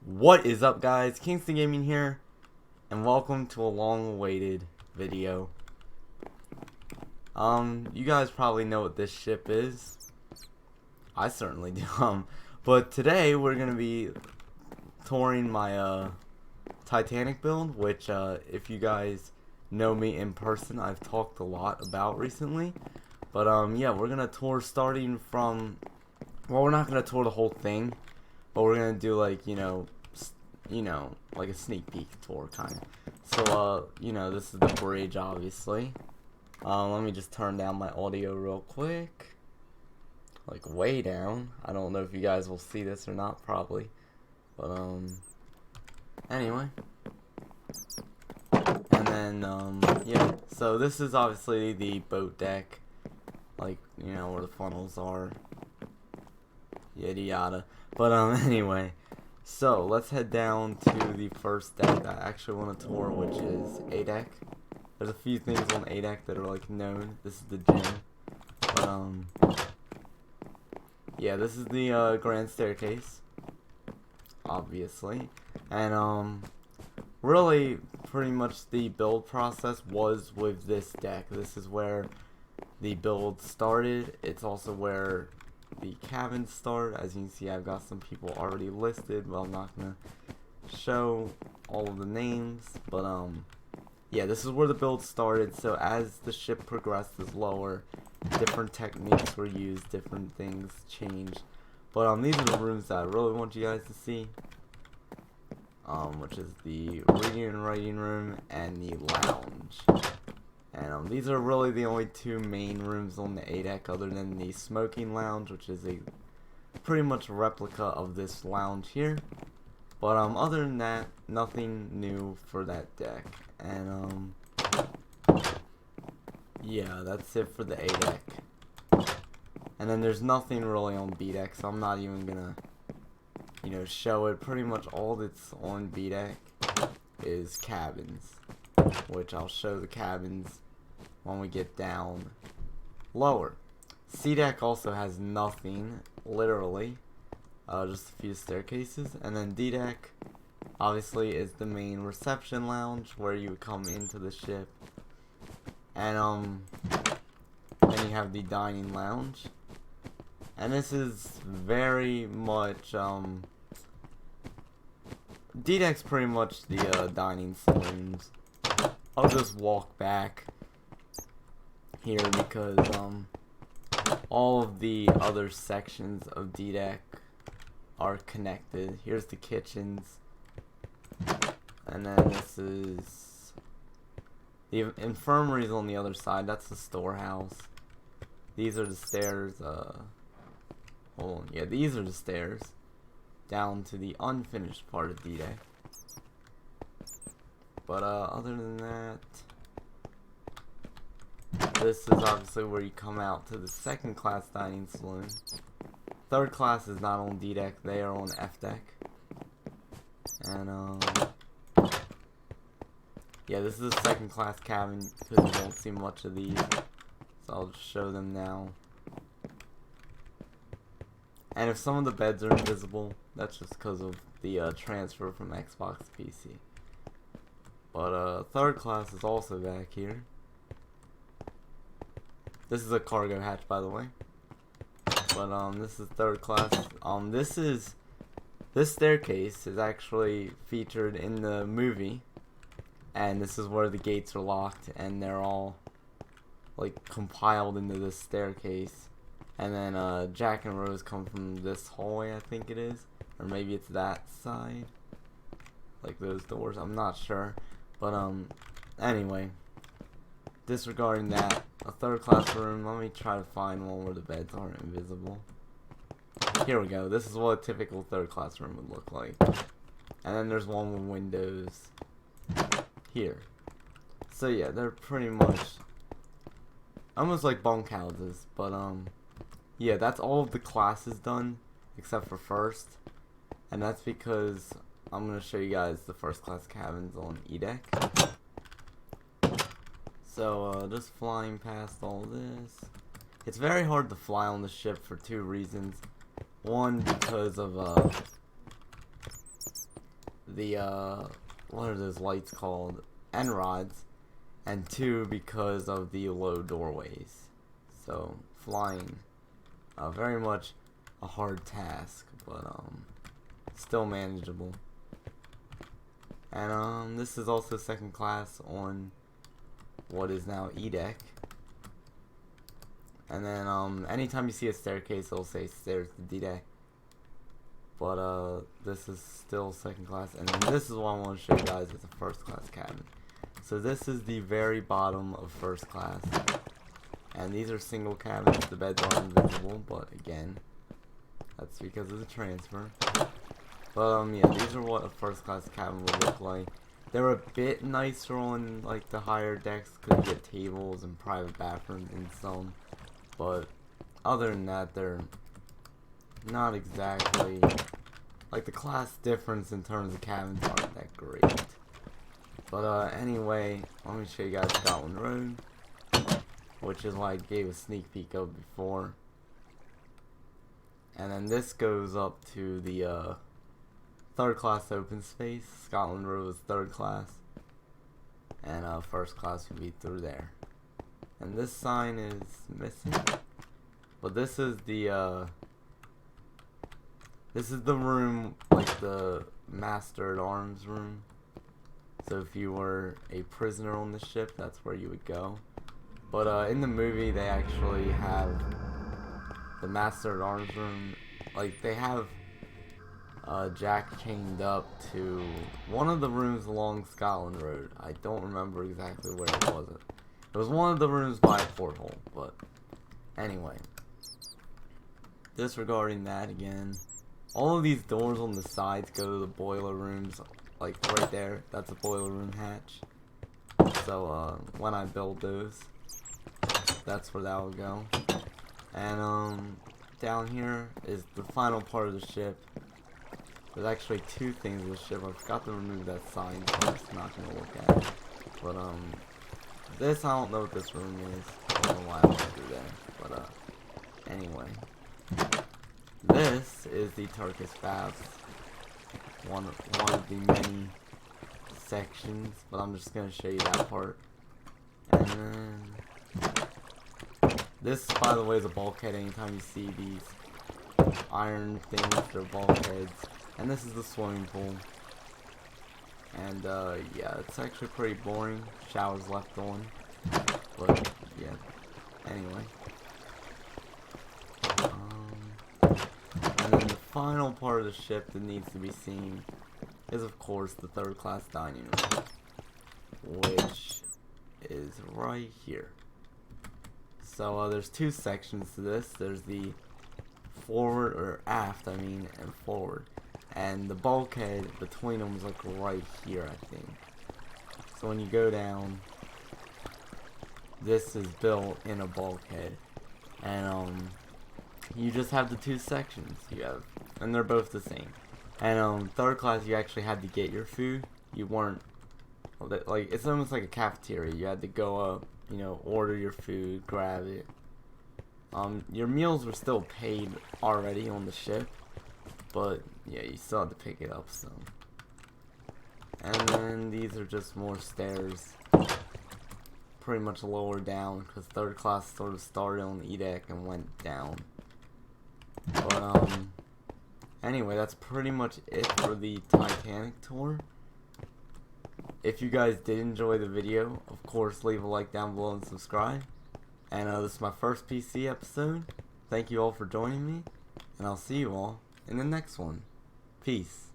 What is up, guys? Kingston Gaming here, and welcome to a long-awaited video. You guys probably know what this ship is. I certainly do. But today we're gonna be touring my Titanic build, which if you guys know me in person, I've talked a lot about recently. But yeah, we're gonna tour starting from. Well, we're not gonna tour the whole thing, but we're gonna do like like a sneak peek tour kind of. So this is the bridge, obviously. Let me just turn down my audio real quick, like way down. I don't know if you guys will see this or not, probably, but anyway. And then yeah, so this is obviously the boat deck, like where the funnels are, yada yada. But anyway, so let's head down to the first deck that I actually want to tour, which is A deck. There's a few things on A deck that are like known. This is the gym, but yeah, this is the grand staircase, obviously, and really pretty much the build process was with this deck. This is where the build started. It's also where the cabins start. As you can see, I've got some people already listed, but I'm not gonna show all of the names. But yeah, this is where the build started. So as the ship progresses lower, different techniques were used, different things changed. But these are the rooms that I really want you guys to see, which is the reading and writing room and the lounge. And these are really the only two main rooms on the A deck, other than the smoking lounge, which is a pretty much replica of this lounge here. But other than that, nothing new for that deck. And yeah, that's it for the A deck. And then there's nothing really on B deck, so I'm not even gonna show it. Pretty much all that's on B deck is cabins, which I'll show the cabins when we get down lower. C deck also has nothing, literally, just a few staircases. And then D deck obviously is the main reception lounge where you come into the ship, and then you have the dining lounge, and this is very much D deck's pretty much the dining saloons. I'll just walk back here because all of the other sections of D deck are connected. Here's the kitchens, and then this is the infirmaries on the other side. That's the storehouse. These are the stairs. Hold on. Yeah, these are the stairs down to the unfinished part of D deck. But other than that, this is obviously where you come out to the second class dining saloon. Third class is not on D deck, they are on F deck. And yeah, this is a second class cabin because you don't see much of these, so I'll just show them now. And if some of the beds are invisible, that's just because of the transfer from Xbox to PC. But third class is also back here. This is a cargo hatch, by the way. But this is third class. This staircase is actually featured in the movie, and this is where the gates are locked, and they're all like compiled into this staircase. And then Jack and Rose come from this hallway, I think it is, or maybe it's that side, like those doors. I'm not sure. But anyway, disregarding that, a third class room. Let me try to find one where the beds aren't invisible. Here we go. This is what a typical third class room would look like. And then there's one with windows here. So yeah, they're pretty much almost like bunkhouses. But yeah, that's all of the classes done except for first, and that's because I'm gonna show you guys the first class cabins on E deck. So just flying past all this. It's very hard to fly on the ship for two reasons. One, because of the what are those lights called? End rods, and 2 because of the low doorways. So flying, very much a hard task, but still manageable. And this is also second class on what is now E deck. And then anytime you see a staircase, it'll say stairs to D deck. But this is still second class, and then this is what I want to show you guys as a first class cabin. So this is the very bottom of first class, and these are single cabins. The beds are invisible, but again, that's because of the transfer. But yeah, these are what a first class cabin would look like. They're a bit nicer on like the higher decks because you get tables and private bathrooms in some. But other than that, they're not exactly like the class difference in terms of cabins aren't that great. But anyway, let me show you guys Scotland Road, which is why I gave a sneak peek of before. And then this goes up to the third class open space. Scotland Road is third class, and first class would be through there. And this sign is missing, but this is the room, like the master at arms room. So if you were a prisoner on the ship, that's where you would go. But in the movie, they actually have the master at arms room. Like they have Jack chained up to one of the rooms along Scotland Road. I don't remember exactly where it was. It was one of the rooms by a porthole, but anyway. Disregarding that again, all of these doors on the sides go to the boiler rooms, like right there. That's a boiler room hatch. So when I build those, that's where that will go. And down here is the final part of the ship. There's actually 2 things in the ship. I forgot to remove that sign, so I'm just not gonna look at it. But this, I don't know what this room is. I don't know why I went through there. But anyway, this is the Turkish baths. One of the many sections, but I'm just gonna show you that part. And then this, by the way, is a bulkhead. Anytime you see these iron things, they're bulkheads. And this is the swimming pool. And yeah, it's actually pretty boring. Showers left on, but yeah. Anyway, and then the final part of the ship that needs to be seen is, of course, the third class dining room, which is right here. So there's 2 sections to this. There's the forward, or aft, I mean, and forward. And the bulkhead between them is like right here, I think. So when you go down, this is built in a bulkhead, and you just have the 2 sections you have, and they're both the same. And third class, you actually had to get your food. You weren't like, it's almost like a cafeteria. You had to go up, you know, order your food, grab it. Your meals were still paid already on the ship, but yeah, you still had to pick it up. So, and then these are just more stairs, pretty much lower down, because third class sort of started on the E deck and went down. But anyway, that's pretty much it for the Titanic tour. If you guys did enjoy the video, of course, leave a like down below and subscribe. And this is my first PC episode. Thank you all for joining me, and I'll see you all in the next one. Peace.